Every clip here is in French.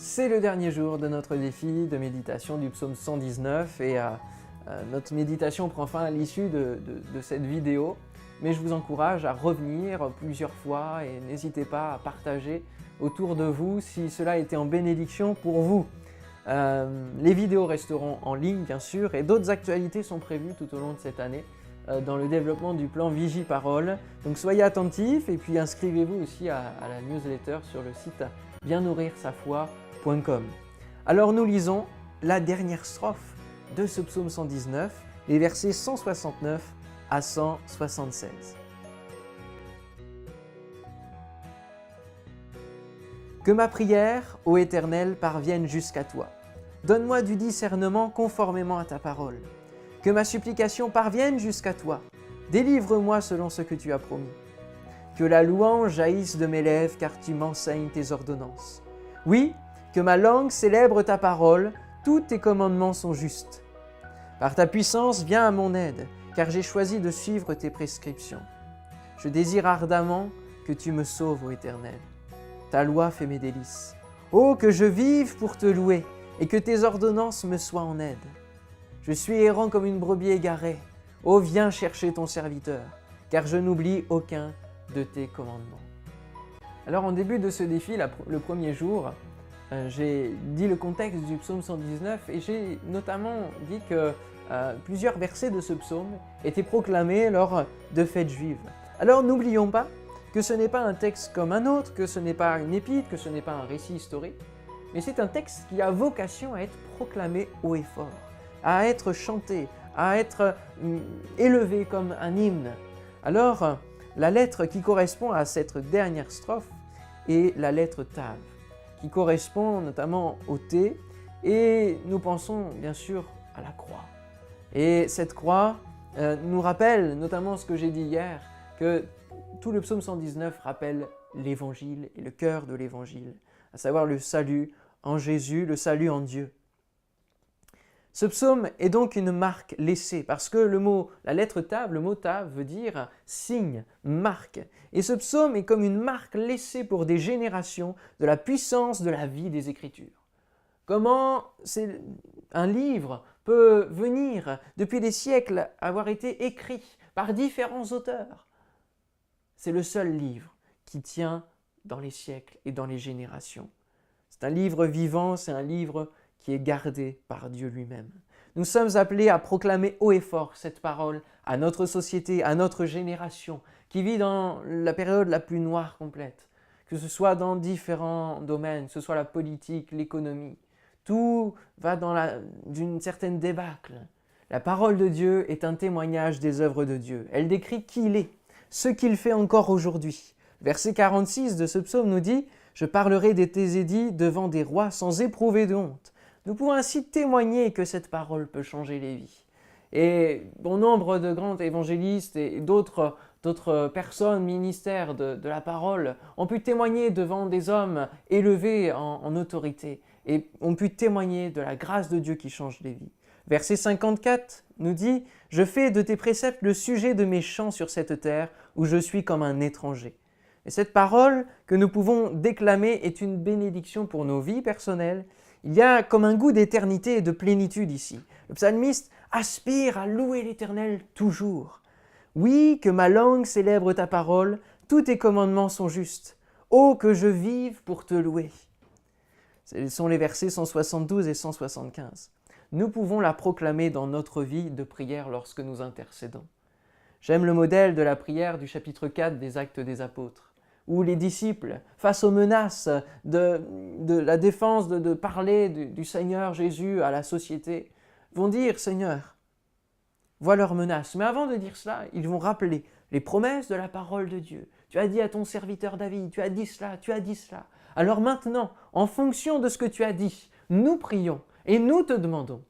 C'est le dernier jour de notre défi de méditation du psaume 119 et notre méditation prend fin à l'issue de cette vidéo. Mais je vous encourage à revenir plusieurs fois et n'hésitez pas à partager autour de vous si cela a été en bénédiction pour vous. Les vidéos resteront en ligne bien sûr et d'autres actualités sont prévues tout au long de cette année dans le développement du plan Vigie-Parole. Donc soyez attentifs et puis inscrivez-vous aussi à la newsletter sur le site biennourrirsafoi.com. Alors nous lisons la dernière strophe de ce psaume 119, les versets 169 à 176. Que ma prière, ô Éternel, parvienne jusqu'à toi. Donne-moi du discernement conformément à ta parole. Que ma supplication parvienne jusqu'à toi. Délivre-moi selon ce que tu as promis. Que la louange jaillisse de mes lèvres, car tu m'enseignes tes ordonnances. Oui, que ma langue célèbre ta parole, tous tes commandements sont justes. Par ta puissance, viens à mon aide, car j'ai choisi de suivre tes prescriptions. Je désire ardemment que tu me sauves, ô Éternel. Ta loi fait mes délices. Oh, que je vive pour te louer, et que tes ordonnances me soient en aide. Je suis errant comme une brebis égarée. Oh, viens chercher ton serviteur, car je n'oublie aucun de tes commandements. Alors en début de ce défi, le premier jour, j'ai dit le contexte du psaume 119 et j'ai notamment dit que plusieurs versets de ce psaume étaient proclamés lors de fêtes juives. Alors n'oublions pas que ce n'est pas un texte comme un autre, que ce n'est pas une épître, que ce n'est pas un récit historique, mais c'est un texte qui a vocation à être proclamé haut et fort, à être chanté, à être élevé comme un hymne. Alors, la lettre qui correspond à cette dernière strophe est la lettre Tav, qui correspond notamment au T, et nous pensons bien sûr à la croix. Et cette croix nous rappelle, notamment ce que j'ai dit hier, que tout le psaume 119 rappelle l'évangile et le cœur de l'évangile, à savoir le salut en Jésus, le salut en Dieu. Ce psaume est donc une marque laissée parce que la lettre Tav, le mot Tav veut dire signe, marque. Et ce psaume est comme une marque laissée pour des générations de la puissance de la vie des Écritures. Comment un livre peut venir depuis des siècles avoir été écrit par différents auteurs? C'est le seul livre qui tient dans les siècles et dans les générations. C'est un livre vivant, c'est un livre qui est gardé par Dieu lui-même. Nous sommes appelés à proclamer haut et fort cette parole à notre société, à notre génération, qui vit dans la période la plus noire complète, que ce soit dans différents domaines, que ce soit la politique, l'économie. Tout va d'une certaine débâcle. La parole de Dieu est un témoignage des œuvres de Dieu. Elle décrit qui il est, ce qu'il fait encore aujourd'hui. Verset 46 de ce psaume nous dit « Je parlerai de tes édits devant des rois sans éprouver de honte ». Nous pouvons ainsi témoigner que cette parole peut changer les vies. Et bon nombre de grands évangélistes et d'autres personnes, ministères de la parole, ont pu témoigner devant des hommes élevés en autorité et ont pu témoigner de la grâce de Dieu qui change les vies. Verset 54 nous dit « Je fais de tes préceptes le sujet de mes chants sur cette terre où je suis comme un étranger ». Et cette parole que nous pouvons déclamer est une bénédiction pour nos vies personnelles. Il y a comme un goût d'éternité et de plénitude ici. Le psalmiste aspire à louer l'Éternel toujours. Oui, que ma langue célèbre ta parole, tous tes commandements sont justes. Oh, que je vive pour te louer. Ce sont les versets 172 et 175. Nous pouvons la proclamer dans notre vie de prière lorsque nous intercédons. J'aime le modèle de la prière du chapitre 4 des Actes des Apôtres, où les disciples, face aux menaces de la défense de parler du Seigneur Jésus à la société, vont dire « Seigneur », voient leurs menaces. Mais avant de dire cela, ils vont rappeler les promesses de la parole de Dieu. Tu as dit à ton serviteur David, tu as dit cela, tu as dit cela. Alors maintenant, en fonction de ce que tu as dit, nous prions et nous te demandons.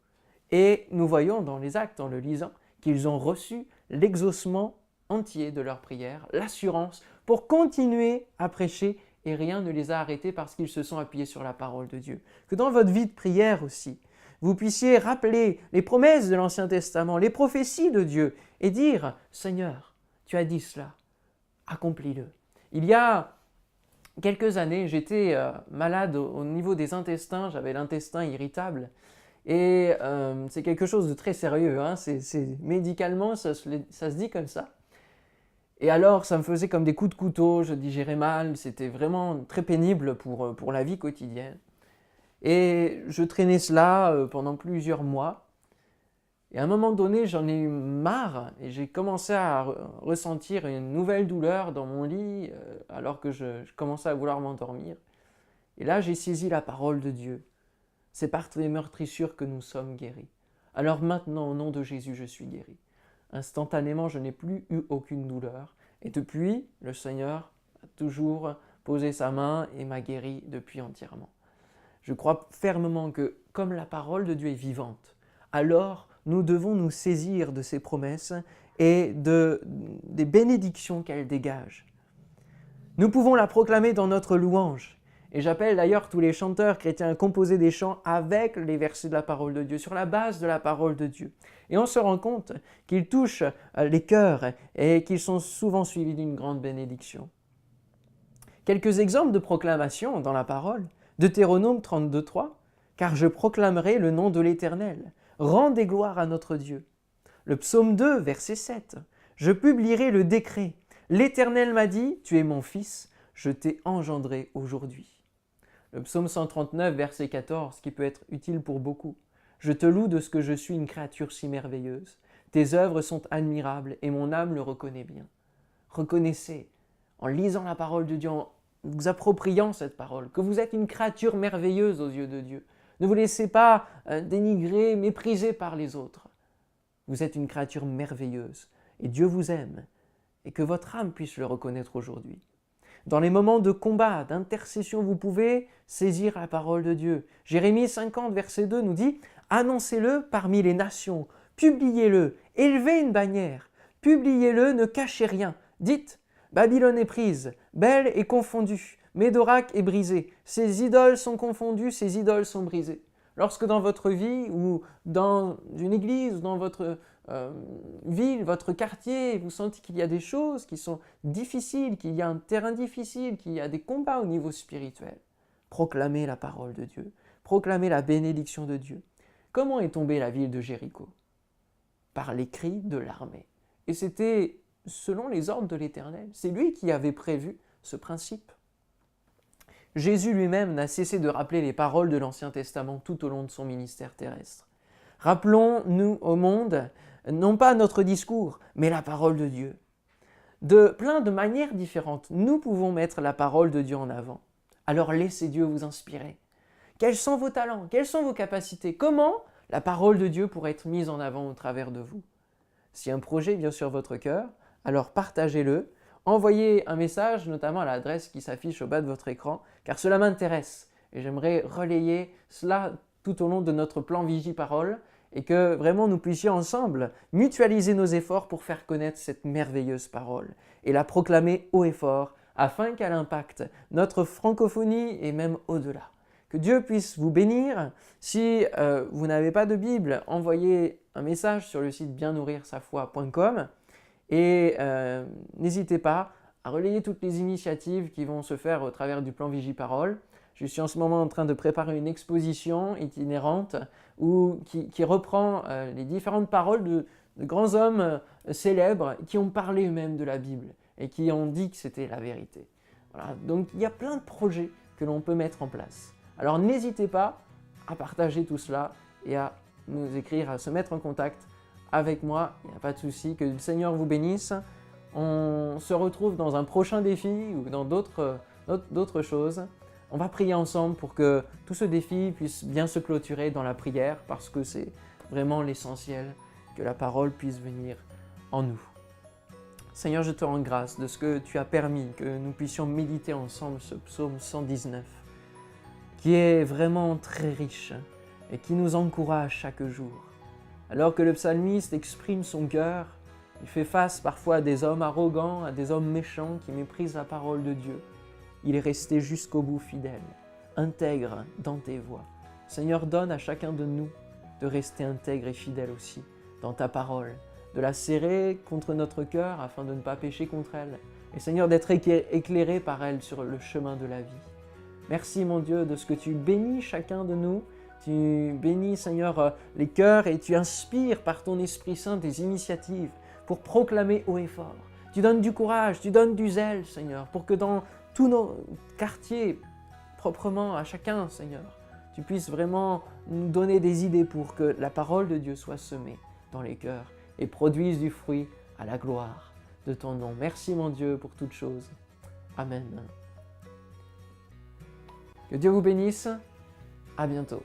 Et nous voyons dans les Actes, en le lisant, qu'ils ont reçu l'exaucement entier de leur prière, l'assurance pour continuer à prêcher et rien ne les a arrêtés parce qu'ils se sont appuyés sur la parole de Dieu. Que dans votre vie de prière aussi, vous puissiez rappeler les promesses de l'Ancien Testament, les prophéties de Dieu et dire « Seigneur, tu as dit cela, accomplis-le ». Il y a quelques années, j'étais malade au niveau des intestins, j'avais l'intestin irritable. Et c'est quelque chose de très sérieux, hein. Médicalement, ça se dit comme ça. Et alors, ça me faisait comme des coups de couteau, je digérais mal, c'était vraiment très pénible pour la vie quotidienne. Et je traînais cela pendant plusieurs mois. Et à un moment donné, j'en ai eu marre et j'ai commencé à ressentir une nouvelle douleur dans mon lit alors que je commençais à vouloir m'endormir. Et là, j'ai saisi la parole de Dieu. C'est par tes meurtrissures que nous sommes guéris. Alors maintenant, au nom de Jésus, je suis guéri. Instantanément, je n'ai plus eu aucune douleur. Et depuis, le Seigneur a toujours posé sa main et m'a guéri depuis entièrement. Je crois fermement que, comme la parole de Dieu est vivante, alors nous devons nous saisir de ses promesses et des bénédictions qu'elle dégage. Nous pouvons la proclamer dans notre louange. Et j'appelle d'ailleurs tous les chanteurs chrétiens à composer des chants avec les versets de la parole de Dieu, sur la base de la parole de Dieu. Et on se rend compte qu'ils touchent les cœurs et qu'ils sont souvent suivis d'une grande bénédiction. Quelques exemples de proclamation dans la parole. Deutéronome 32:3, « Car je proclamerai le nom de l'Éternel. Rendez gloire à notre Dieu. » Le psaume 2, verset 7, « Je publierai le décret. L'Éternel m'a dit, tu es mon fils, je t'ai engendré aujourd'hui. » Le psaume 139, verset 14, qui peut être utile pour beaucoup. « Je te loue de ce que je suis une créature si merveilleuse. Tes œuvres sont admirables et mon âme le reconnaît bien. » Reconnaissez, en lisant la parole de Dieu, en vous appropriant cette parole, que vous êtes une créature merveilleuse aux yeux de Dieu. Ne vous laissez pas dénigrer, mépriser par les autres. Vous êtes une créature merveilleuse et Dieu vous aime et que votre âme puisse le reconnaître aujourd'hui. Dans les moments de combat, d'intercession, vous pouvez saisir la parole de Dieu. Jérémie 50, verset 2 nous dit « Annoncez-le parmi les nations, publiez-le, élevez une bannière, publiez-le, ne cachez rien. Dites, Babylone est prise, Bel est confondue, Médorak est brisé, ses idoles sont confondues, ses idoles sont brisées. » Lorsque dans votre vie ou dans une église ou dans votre ville, votre quartier, vous sentez qu'il y a des choses qui sont difficiles, qu'il y a un terrain difficile, qu'il y a des combats au niveau spirituel, proclamez la parole de Dieu, proclamez la bénédiction de Dieu. Comment est tombée la ville de Jéricho? Par les cris de l'armée. Et c'était selon les ordres de l'Éternel. C'est lui qui avait prévu ce principe. Jésus lui-même n'a cessé de rappeler les paroles de l'Ancien Testament tout au long de son ministère terrestre. Rappelons-nous au monde, non pas notre discours, mais la parole de Dieu. De plein de manières différentes, nous pouvons mettre la parole de Dieu en avant. Alors laissez Dieu vous inspirer. Quels sont vos talents? Quelles sont vos capacités? Comment la parole de Dieu pourrait être mise en avant au travers de vous? Si un projet vient sur votre cœur, alors partagez-le. Envoyez un message, notamment à l'adresse qui s'affiche au bas de votre écran, car cela m'intéresse et j'aimerais relayer cela tout au long de notre plan Vigie-Parole et que vraiment nous puissions ensemble mutualiser nos efforts pour faire connaître cette merveilleuse parole et la proclamer haut et fort afin qu'elle impacte notre francophonie et même au-delà. Que Dieu puisse vous bénir. Si vous n'avez pas de Bible, envoyez un message sur le site biennourrirsafoi.com et n'hésitez pas à relayer toutes les initiatives qui vont se faire au travers du plan Vigie-Parole. Je suis en ce moment en train de préparer une exposition itinérante qui reprend les différentes paroles de grands hommes célèbres qui ont parlé eux-mêmes de la Bible et qui ont dit que c'était la vérité. Voilà. Donc il y a plein de projets que l'on peut mettre en place. Alors n'hésitez pas à partager tout cela et à nous écrire, à se mettre en contact avec moi. Il n'y a pas de souci, que le Seigneur vous bénisse. On se retrouve dans un prochain défi ou dans d'autres choses. On va prier ensemble pour que tout ce défi puisse bien se clôturer dans la prière parce que c'est vraiment l'essentiel, que la parole puisse venir en nous. Seigneur, je te rends grâce de ce que tu as permis que nous puissions méditer ensemble ce psaume 119 qui est vraiment très riche et qui nous encourage chaque jour. Alors que le psalmiste exprime son cœur, il fait face parfois à des hommes arrogants, à des hommes méchants qui méprisent la parole de Dieu. Il est resté jusqu'au bout fidèle, intègre dans tes voies. Seigneur, donne à chacun de nous de rester intègre et fidèle aussi dans ta parole, de la serrer contre notre cœur afin de ne pas pécher contre elle, et Seigneur, d'être éclairé par elle sur le chemin de la vie. Merci mon Dieu de ce que tu bénis chacun de nous, tu bénis Seigneur les cœurs et tu inspires par ton Esprit Saint des initiatives pour proclamer haut et fort. Tu donnes du courage, tu donnes du zèle Seigneur, pour que dans tous nos quartiers, proprement à chacun Seigneur, tu puisses vraiment nous donner des idées pour que la parole de Dieu soit semée dans les cœurs et produise du fruit à la gloire de ton nom. Merci mon Dieu pour toutes choses. Amen. Que Dieu vous bénisse. À bientôt.